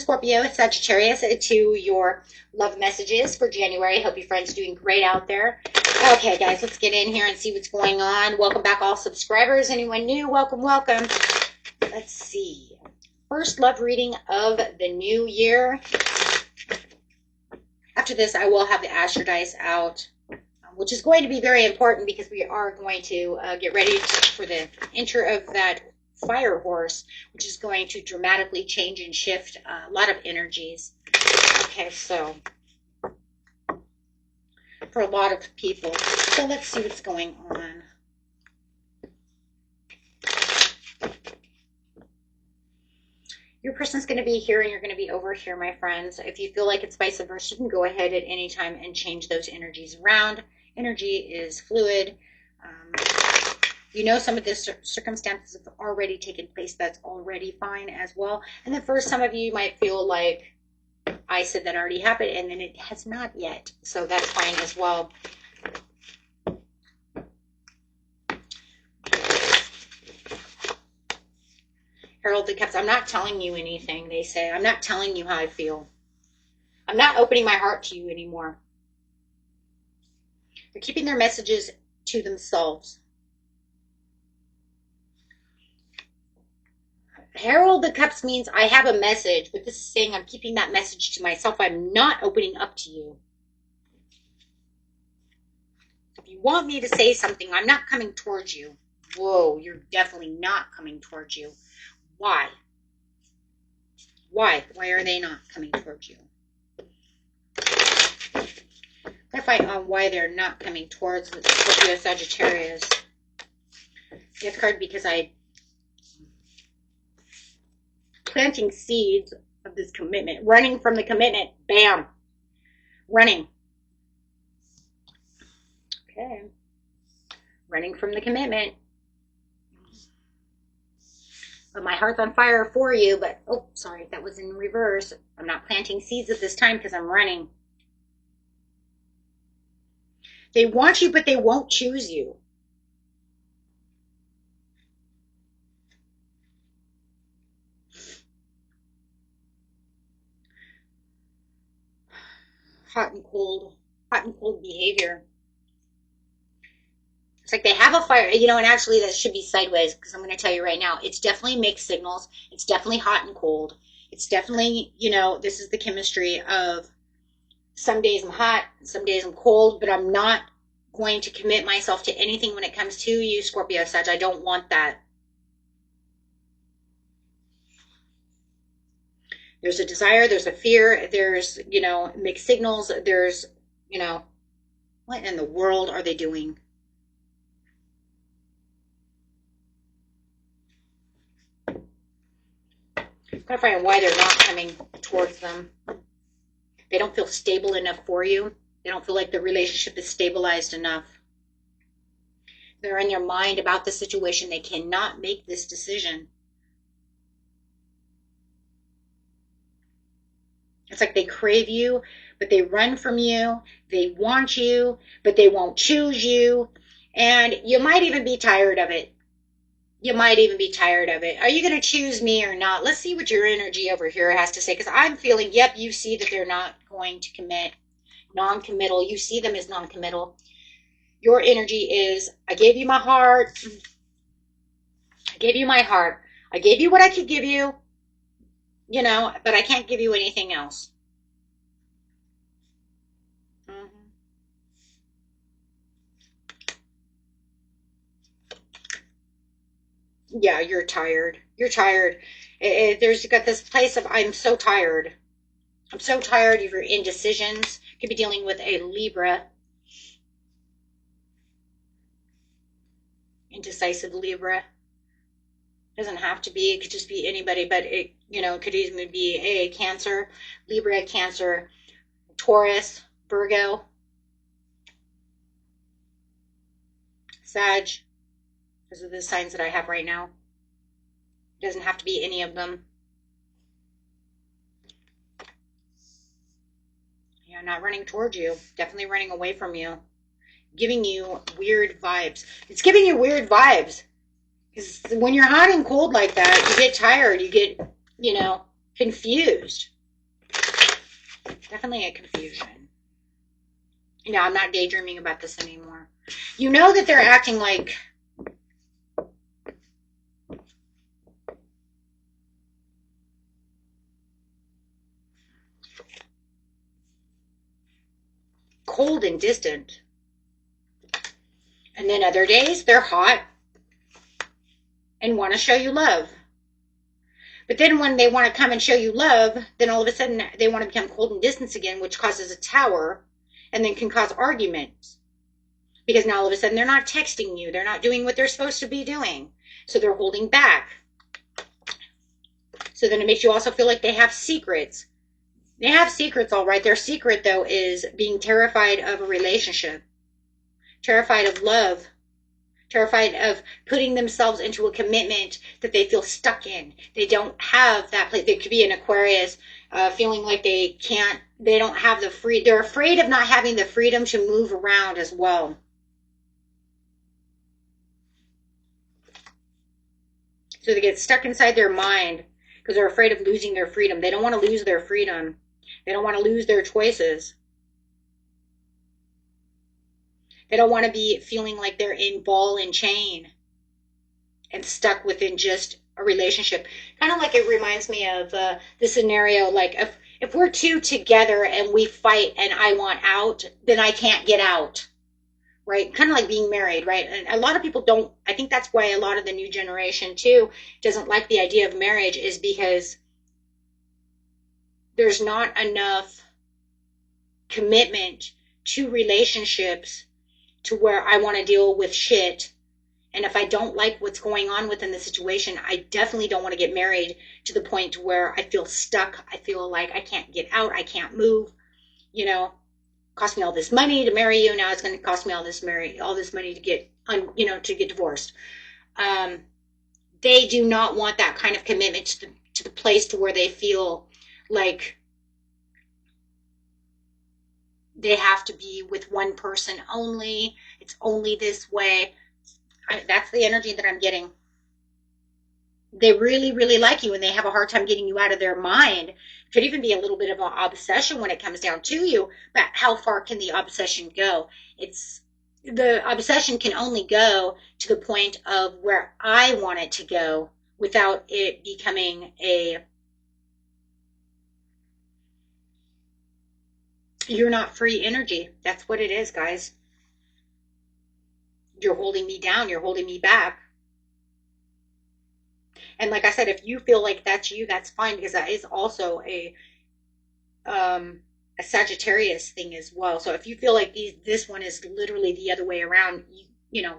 Scorpio, Sagittarius, to your love messages for January. Hope your friends are doing great out there. Okay, guys, let's get in here and see what's going on. Welcome back, all subscribers. Anyone new, welcome, welcome. Let's see. First love reading of the new year. After this, I will have the Astro Dice out, which is going to be very important because we are going to get ready for the enter of that fire horse, which is going to dramatically change and shift a lot of energies. Okay, so for a lot of people. So let's see what's going on. Your person's going to be here and you're going to be over here, my friends. If you feel like it's vice versa, you can go ahead at any time and change those energies around. Energy is fluid. You know, some of the circumstances have already taken place. That's already fine as well. And then for some of you, you might feel like I said that already happened, and then it has not yet. So that's fine as well. Herald the Cups, I'm not telling you anything, they say. I'm not telling you how I feel. I'm not opening my heart to you anymore. They're keeping their messages to themselves. Herald the Cups means I have a message, but this is saying I'm keeping that message to myself. I'm not opening up to you. If you want me to say something, I'm not coming towards you. Whoa, you're definitely not coming towards you. Why? Why? Why are they not coming towards you? Clarify on why they're not coming towards Scorpio, Sagittarius. Death card, because I planting seeds of this commitment, running from the commitment. Bam, running. Okay, running from the commitment. But my heart's on fire for you, but, oh, sorry, that was in reverse. I'm not planting seeds at this time because I'm running. They want you, but they won't choose you. Hot and cold behavior. It's like they have a fire, you know, and actually that should be sideways because I'm going to tell you right now, it's definitely mixed signals. It's definitely hot and cold. It's definitely, you know, this is the chemistry of some days I'm hot, some days I'm cold, but I'm not going to commit myself to anything when it comes to you, Scorpio, Sag. I don't want that. There's a desire, there's a fear, there's, you know, mixed signals, there's, you know, what in the world are they doing? Clarifying why they're not coming towards them. They don't feel stable enough for you. They don't feel like the relationship is stabilized enough. They're in their mind about the situation. They cannot make this decision. It's like they crave you, but they run from you. They want you, but they won't choose you. And you might even be tired of it. You might even be tired of it. Are you going to choose me or not? Let's see what your energy over here has to say. Because I'm feeling, yep, you see that they're not going to commit. Non-committal. You see them as non-committal. Your energy is, I gave you my heart. I gave you my heart. I gave you what I could give you. You know, but I can't give you anything else. Yeah, you're tired. You're tired. There's got this place of, I'm so tired. I'm so tired of your indecisions. Could be dealing with a Libra. Indecisive Libra. Doesn't have to be. It could just be anybody, but it, you know, it could even be a Cancer, Libra, Cancer, Taurus, Virgo, Sag. Those are the signs that I have right now. It doesn't have to be any of them. Yeah, not running towards you. Definitely running away from you. Giving you weird vibes. It's giving you weird vibes. Because when you're hot and cold like that, you get tired. You get, you know, confused. Definitely a confusion. No, I'm not daydreaming about this anymore. You know that they're acting like cold and distant. And then other days, they're hot and want to show you love. But then when they want to come and show you love, then all of a sudden they want to become cold and distant again, which causes a tower and then can cause arguments. Because now all of a sudden they're not texting you. They're not doing what they're supposed to be doing. So they're holding back. So then it makes you also feel like they have secrets. They have secrets, all right. Their secret, though, is being terrified of a relationship, terrified of love, terrified of putting themselves into a commitment that they feel stuck in. They don't have that place. They could be an Aquarius, feeling like they don't have the free. They're afraid of not having the freedom to move around as well. So they get stuck inside their mind because they're afraid of losing their freedom. They don't want to lose their freedom. They don't want to lose their choices. They don't want to be feeling like they're in ball and chain and stuck within just a relationship. Kind of like it reminds me of the scenario, like if we're two together and we fight and I want out, then I can't get out. Right? Kind of like being married, right? And a lot of people don't, I think that's why a lot of the new generation too doesn't like the idea of marriage, is because there's not enough commitment to relationships to where I want to deal with shit. And if I don't like what's going on within the situation, I definitely don't want to get married to the point where I feel stuck. I feel like I can't get out. I can't move. You know, cost me all this money to marry you. Now it's going to cost me all this money to get, to get divorced. They do not want that kind of commitment to the place to where they feel like they have to be with one person only. It's only this way. That's the energy that I'm getting. They really, really like you and they have a hard time getting you out of their mind. It could even be a little bit of an obsession when it comes down to you. But how far can the obsession go? The obsession can only go to the point of where I want it to go without it becoming you're not free energy. That's what it is, guys. You're holding me down. You're holding me back. And like I said, if you feel like that's you, that's fine, because that is also a Sagittarius thing as well. So if you feel like this one is literally the other way around,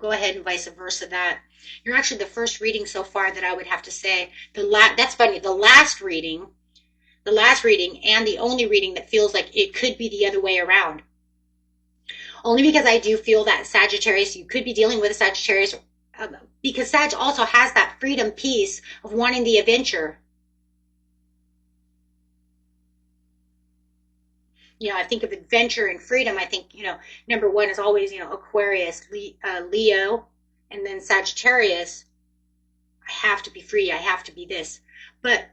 go ahead and vice versa. That you're actually the first reading so far that I would have to say that's funny. The last reading, and the only reading that feels like it could be the other way around. Only because I do feel that Sagittarius, you could be dealing with a Sagittarius, because Sag also has that freedom piece of wanting the adventure. I think of adventure and freedom. I think, number one is always, Aquarius, Leo, and then Sagittarius. I have to be free. I have to be this. But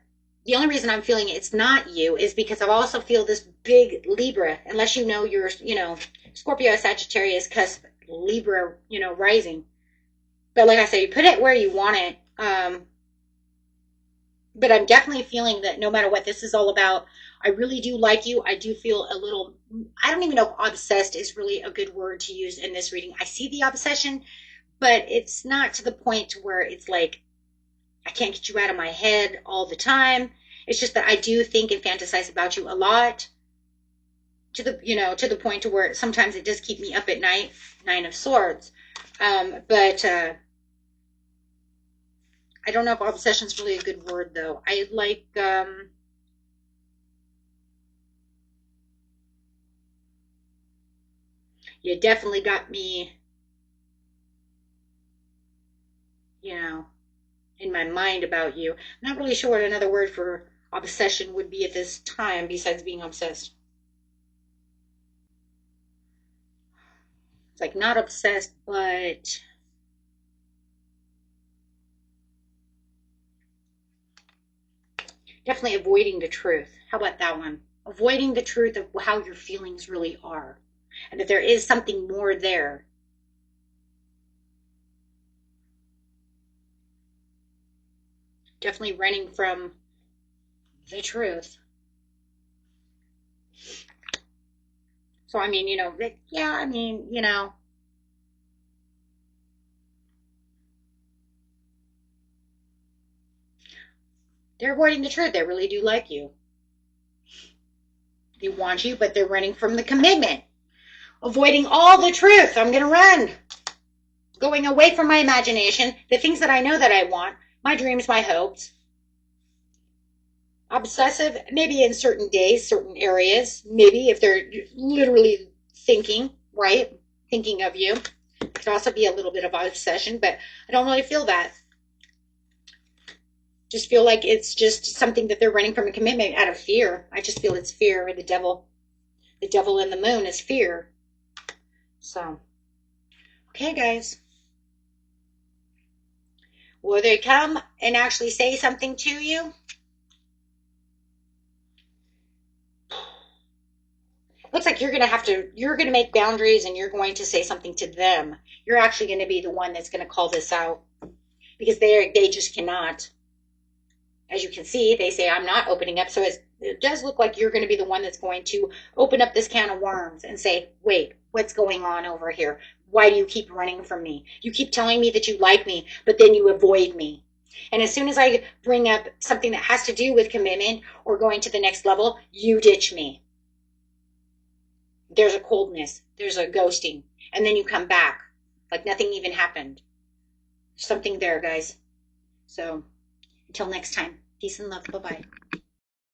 the only reason I'm feeling it's not you is because I also feel this big Libra, unless you're, Scorpio, Sagittarius, Cusp, Libra, rising. But like I say, you put it where you want it. But I'm definitely feeling that no matter what this is all about, I really do like you. I do feel a little, I don't even know if obsessed is really a good word to use in this reading. I see the obsession, but it's not to the point where it's like, I can't get you out of my head all the time. It's just that I do think and fantasize about you a lot, to the point to where sometimes it does keep me up at night. Nine of Swords. But I don't know if obsession is really a good word, though. I like, you definitely got me, in my mind about you. I'm not really sure what another word for obsession would be at this time besides being obsessed. It's like not obsessed, but Definitely avoiding the truth. How about that one? Avoiding the truth of how your feelings really are, and that there is something more there. Definitely running from the truth. So, I mean, yeah, I mean, they're avoiding the truth. They really do like you. They want you, but they're running from the commitment. Avoiding all the truth. I'm going to run. Going away from my imagination, the things that I know that I want, my dreams, my hopes. Obsessive, maybe in certain days, certain areas. Maybe if they're literally thinking, right? Thinking of you. It could also be a little bit of obsession, but I don't really feel that. Just feel like it's just something that they're running from a commitment out of fear. I just feel it's fear, or the devil. The devil in the moon is fear. So, okay, guys. Will they come and actually say something to you? Looks like you're going to make boundaries, and you're going to say something to them. You're actually going to be the one that's going to call this out, because they just cannot. As you can see, they say, I'm not opening up. So it does look like you're going to be the one that's going to open up this can of worms and say, wait, what's going on over here? Why do you keep running from me? You keep telling me that you like me, but then you avoid me. And as soon as I bring up something that has to do with commitment or going to the next level, you ditch me. There's a coldness. There's a ghosting. And then you come back like nothing even happened. Something there, guys. So until next time, peace and love. Bye-bye.